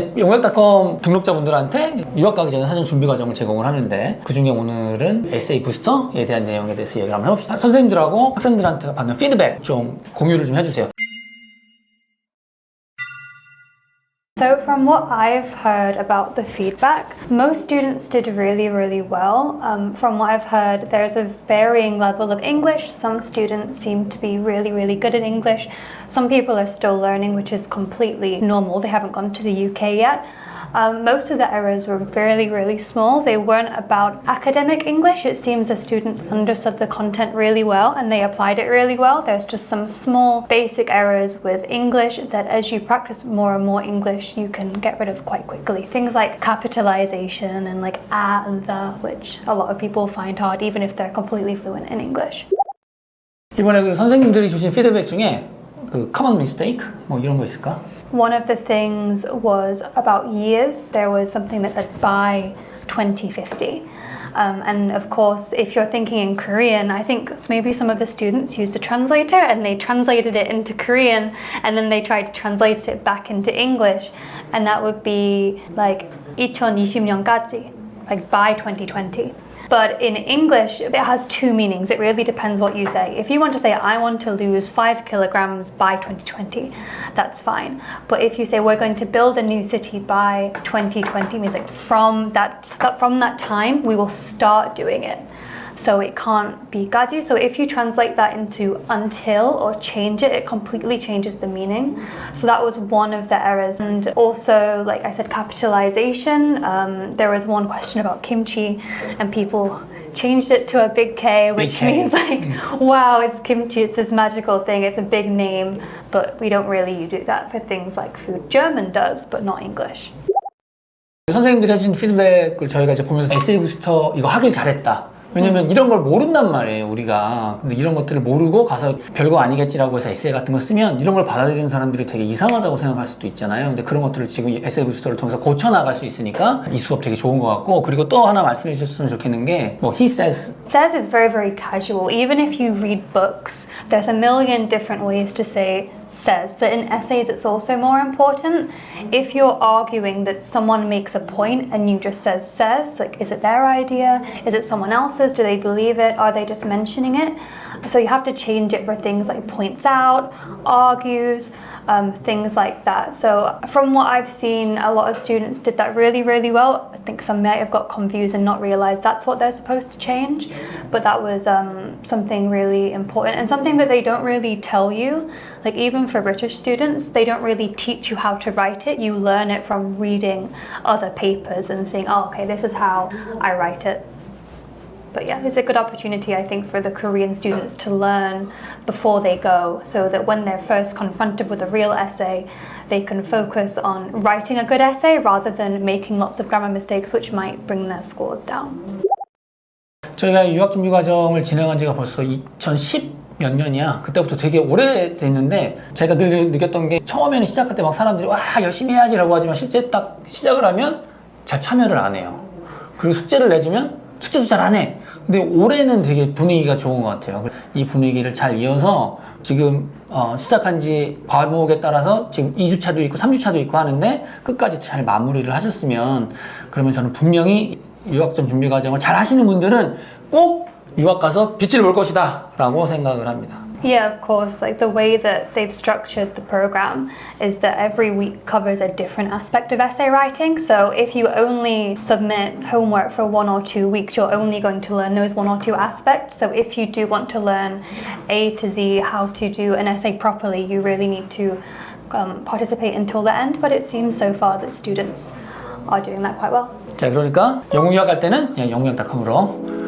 영국유학닷컴 등록자분들한테 유학 가기 전에 사전 준비 과정을 제공을 하는데 그 중에 오늘은 에세이 부스터에 대한 내용에 대해서 얘기를 한번 해봅시다. 선생님들하고 학생들한테 받는 피드백 좀 공유를 좀 해주세요. So from what I've heard about the feedback, most students did really well. From what I've heard, there's a varying level of English. Some students seem to be really good at English. Some people are still learning, which is completely normal. They haven't gone to the UK yet. Most of the errors were really small. They weren't about academic English. It seems the students understood the content really well and they applied it really well. There's just some small basic errors with English that as you practice more and more English, you can get rid of quite quickly. Things like capitalization and like a and the, which a lot of people find hard even if they're completely fluent in English. 이번에 그 선생님들이 주신 피드백 중에 그 common mistake 뭐 이런 거 있을까? One of the things was about years. There was something that said by 2050. And of course, if you're thinking in Korean, I think maybe some of the students used a translator and they translated it into Korean and then they tried to translate it back into English. And that would be like 2020년까지, like by 2020. But in English, it has two meanings. It really depends what you say. If you want to say, I want to lose 5 kilograms by 2020, that's fine. But if you say, we're going to build a new city by 2020, means like from that time, we will start doing it. So it can't be gaji. So if you translate that into until or change it, it completely changes the meaning. So that was one of the errors. And also, like I said, capitalization. There was one question about kimchi and people changed it to a big K, which means like, wow, it's kimchi, it's this magical thing, it's a big name. But we don't really do that for things like food. German does, but not English. 선생님들이 해준 피드백을 저희가 이제 보면서 에세이 부스터 이거 하길 잘했다. 왜냐면 이런 걸 모른단 말이에요, 우리가. 근데 이런 것들을 모르고 가서 별거 아니겠지라고 해서 에세이 같은 거 쓰면 이런 걸 받아들이는 사람들이 되게 이상하다고 생각할 수도 있잖아요. 근데 그런 것들을 지금 에세이 부스터를 통해서 고쳐나갈 수 있으니까 이 수업 되게 좋은 것 같고, 그리고 또 하나 말씀해 주셨으면 좋겠는 게 뭐 he says is very casual. Even if you read books, there's a million different ways to say says, but in essays it's also more important. If you're arguing that someone makes a point and you just says, like, is it their idea? Is it someone else's? Do they believe it? Are they just mentioning it? So you have to change it for things like points out, argues, things like that. So from what I've seen, a lot of students did that really well. I think some might have got confused and not realized that's what they're supposed to change, but that was something really important and something that they don't really tell you. Like even for British students, they don't really teach you how to write it. You learn it from reading other papers and saying, oh, okay, this is how I write it. But yeah, it's a good opportunity, I think, for the Korean students to learn before they go, so that when they're first confronted with a real essay, they can focus on writing a good essay rather than making lots of grammar mistakes, which might bring their scores down. 저희가 유학 준비 과정을 진행한 지가 벌써 2010 몇 년이야. 그때부터 되게 오래됐는데 제가 늘 느꼈던 게 처음에는 시작할 때 막 사람들이 와 열심히 해야지라고 하지만 실제 딱 시작을 하면 잘 참여를 안 해요. 그리고 숙제를 내주면 숙제도 잘 안 해. 근데 올해는 되게 분위기가 좋은 것 같아요. 이 분위기를 잘 이어서 지금 시작한 지 과목에 따라서 지금 2주차도 있고 3주차도 있고 하는데 끝까지 잘 마무리를 하셨으면, 그러면 저는 분명히 유학점 준비 과정을 잘 하시는 분들은 꼭 유학 가서 빛을 볼 것이다 라고 생각을 합니다. Yeah, of course. Like the way that they've structured the program is that every week covers a different aspect of essay writing. So if you only submit homework for 1 or 2 weeks, you're only going to learn those 1 or 2 aspects. So if you do want to learn A to Z, how to do an essay properly, you really need to participate until the end. But it seems so far that students are doing that quite well. 자, 그러니까 영국유학 갈 때는 영국유학닷컴으로